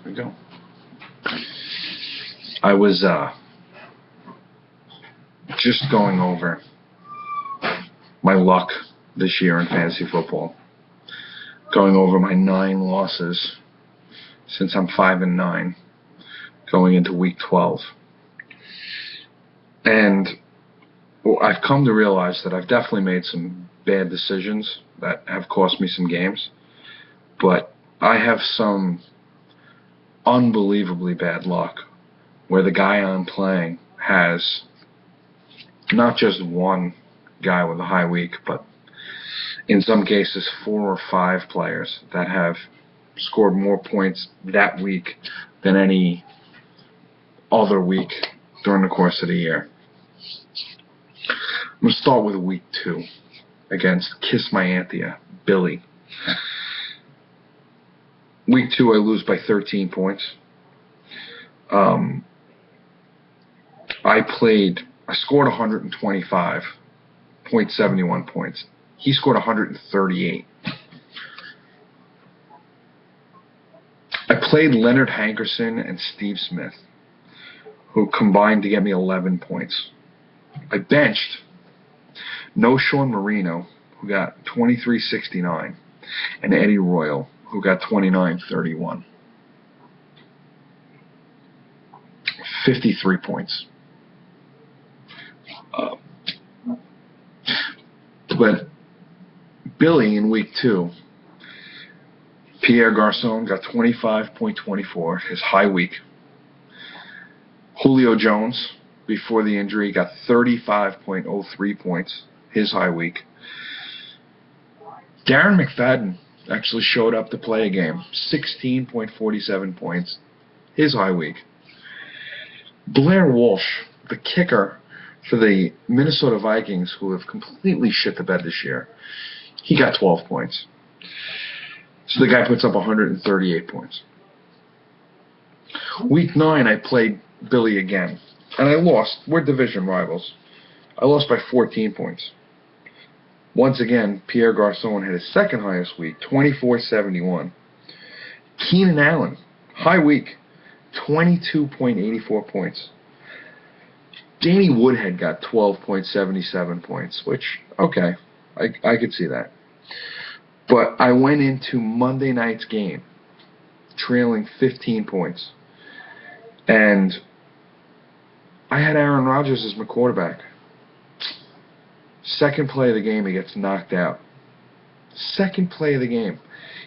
we go. I was just going over my luck this year in fantasy football. Going over my 9 losses since I'm 5-9, going into week 12. And I've come to realize that I've definitely made some bad decisions that have cost me some games, but I have some unbelievably bad luck where the guy I'm playing has not just one guy with a high week, but in some cases 4 or 5 players that have scored more points that week than any other week during the course of the year. I'm going to start with week 2 against Kiss My Anthea, Billy. Week 2, I lose by 13 points. I scored 125.71 points. He scored 138. I played Leonard Hankerson and Steve Smith, who combined to get me 11 points. I benched No Sean Marino, who got 23.69, and Eddie Royal, who got 29.31. 53 points. But Billy in week 2, Pierre Garçon got 25.24, his high week. Julio Jones, before the injury, got 35.03 points, his high week. Darren McFadden actually showed up to play a game, 16.47 points, his high week. Blair Walsh, the kicker for the Minnesota Vikings, who have completely shit the bed this year, he got 12 points. So the guy puts up 138 points. Week 9, I played Billy again, and I lost. We're division rivals. I lost by 14 points. Once again, Pierre Garçon had his second highest week, 24.71. Keenan Allen, high week, 22.84 points. Danny Woodhead got 12.77 points, which, okay, I could see that. But I went into Monday night's game trailing 15 points. And I had Aaron Rodgers as my quarterback. Second play of the game, he gets knocked out. Second play of the game.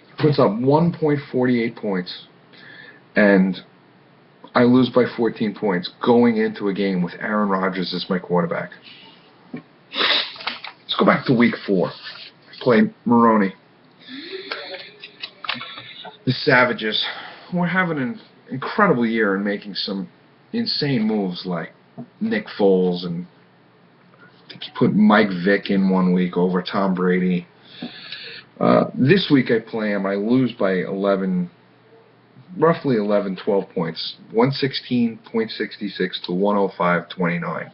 He puts up 1.48 points. And I lose by 14 points going into a game with Aaron Rodgers as my quarterback. Let's go back to week 4. I played Maroney. The Savages were having an incredible year and making some insane moves like Nick Foles, and I think he put Mike Vick in one week over Tom Brady. This week I play him. I lose by 12 points, 116.66 to 105.29.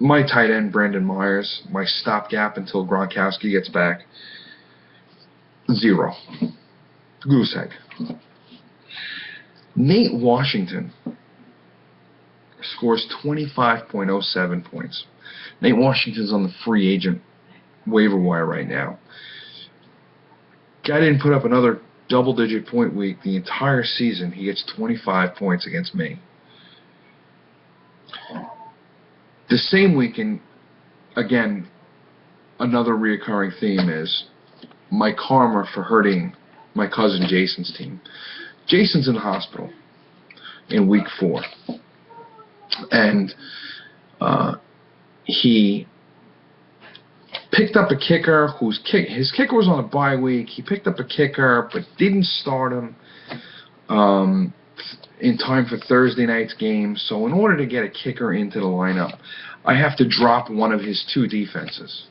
My tight end, Brandon Myers, my stopgap until Gronkowski gets back, 0. Goose egg. Nate Washington scores 25.07 points. Nate Washington's on the free agent waiver wire right now. Guy didn't put up another double-digit point week the entire season. He gets 25 points against me. The same weekend, again, another reoccurring theme is my karma for hurting my cousin Jason's team. Jason's in the hospital in week 4. And he picked up a kicker his kicker was on a bye week. He picked up a kicker but didn't start him in time for Thursday night's game. So in order to get a kicker into the lineup, I have to drop one of his 2 defenses.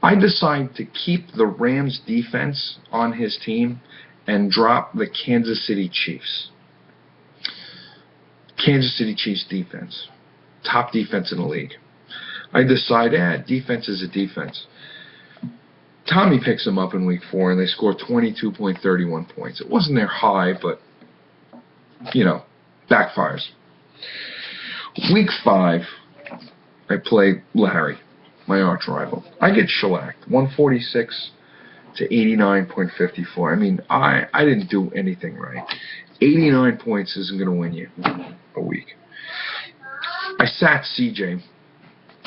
I decide to keep the Rams defense on his team and drop the Kansas City Chiefs. Kansas City Chiefs defense. Top defense in the league. I decide, defense is a defense. Tommy picks him up in week 4, and they score 22.31 points. It wasn't their high, but, backfires. Week 5, I play Larry, my arch rival. I get shellacked, 146 to 89.54. I mean, I didn't do anything right. 89 points isn't going to win you a week. I sat CJ.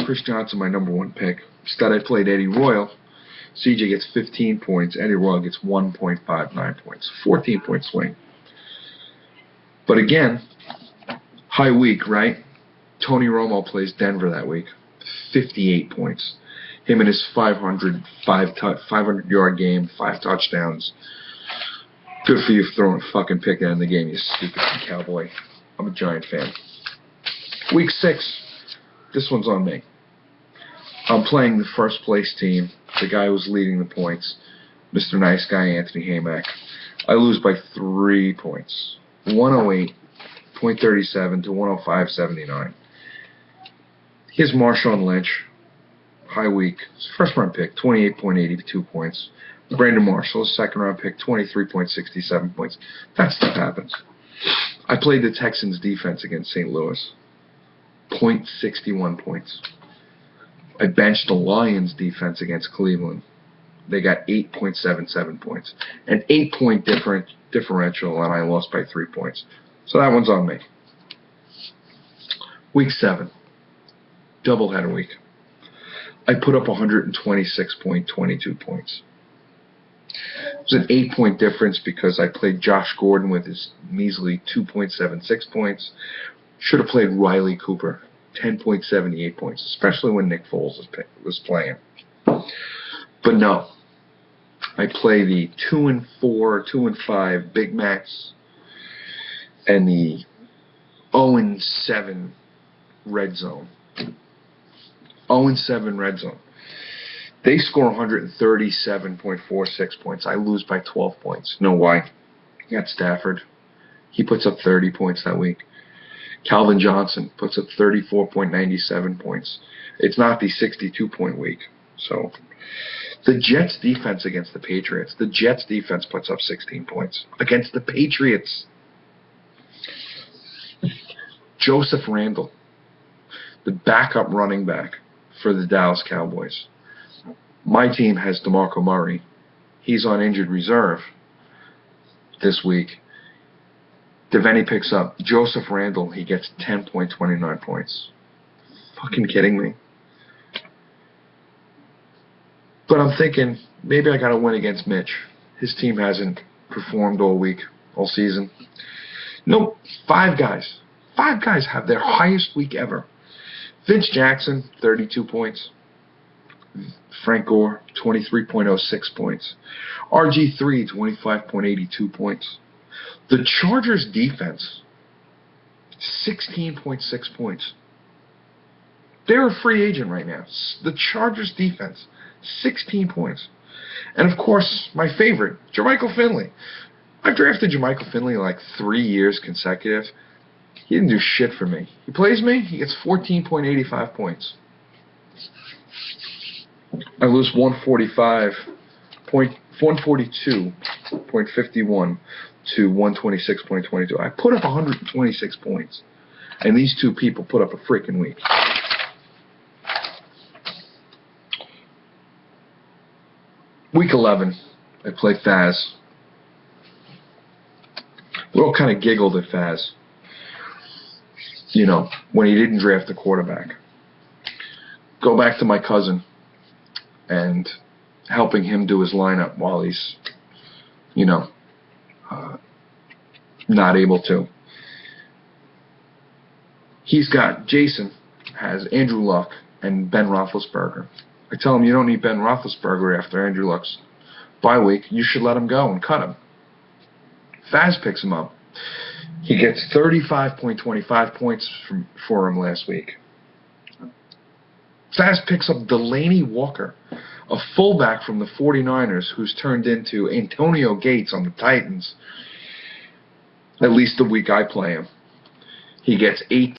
Chris Johnson, my number 1 pick. Instead, I played Eddie Royal. CJ gets 15 points. Eddie Royal gets 1.59 points. 14-point swing. But again, high week, right? Tony Romo plays Denver that week. 58 points. Him and his 500-yard game, 5 touchdowns. Good for you for throwing a fucking pick out in the game, you stupid cowboy. I'm a Giant fan. Week 6, this one's on me. I'm playing the first place team, the guy who's leading the points, Mr. Nice Guy Anthony Haymack. I lose by 3 points, 108.37 to 105.79. Here's Marshawn Lynch, high week, first round pick, 28.82 points. Brandon Marshall, second round pick, 23.67 points. That stuff happens. I played the Texans defense against St. Louis, 0.61 points. I benched the Lions defense against Cleveland. They got 8.77 points. An 8-point differential, and I lost by 3 points. So that one's on me. Week 7, doubleheader week. I put up 126.22 points. It was an 8-point difference because I played Josh Gordon with his measly 2.76 points. Should have played Riley Cooper, 10.78 points, especially when Nick Foles was playing. But no, I play the 2-4, 2-5 Big Macs and the 0-7 Red Zone. 0-7 Red Zone. They score 137.46 points. I lose by 12 points. You know why? You got Stafford. He puts up 30 points that week. Calvin Johnson puts up 34.97 points. It's not the 62-point week. So the Jets defense against the Patriots. The Jets defense puts up 16 points against the Patriots. Joseph Randle, the backup running back for the Dallas Cowboys. My team has DeMarco Murray. He's on injured reserve this week. Devaney picks up Joseph Randle. He gets 10.29 points. Fucking kidding me. But I'm thinking, maybe I got to win against Mitch. His team hasn't performed all week, all season. Nope, 5 guys. 5 guys have their highest week ever. Vince Jackson, 32 points. Frank Gore, 23.06 points. RG3, 25.82 points. The Chargers defense, 16.6 points. They're a free agent right now. The Chargers defense, 16 points. And, of course, my favorite, Jermichael Finley. I've drafted Jermichael Finley like 3 years consecutive. He didn't do shit for me. He plays me, he gets 14.85 points. I lose 142.51 to 126.22. I put up 126 points. And these 2 people put up a freaking week. Week 11, I play Faz. We all kind of giggled at Faz. You know, when he didn't draft a quarterback. Go back to my cousin and helping him do his lineup while he's, not able to. He's got, Jason has Andrew Luck and Ben Roethlisberger. I tell him, you don't need Ben Roethlisberger after Andrew Luck's bye week. You should let him go and cut him. Faz picks him up. He gets 35.25 points for him last week. Faz picks up Delaney Walker, a fullback from the 49ers who's turned into Antonio Gates on the Titans, at least the week I play him. He gets 8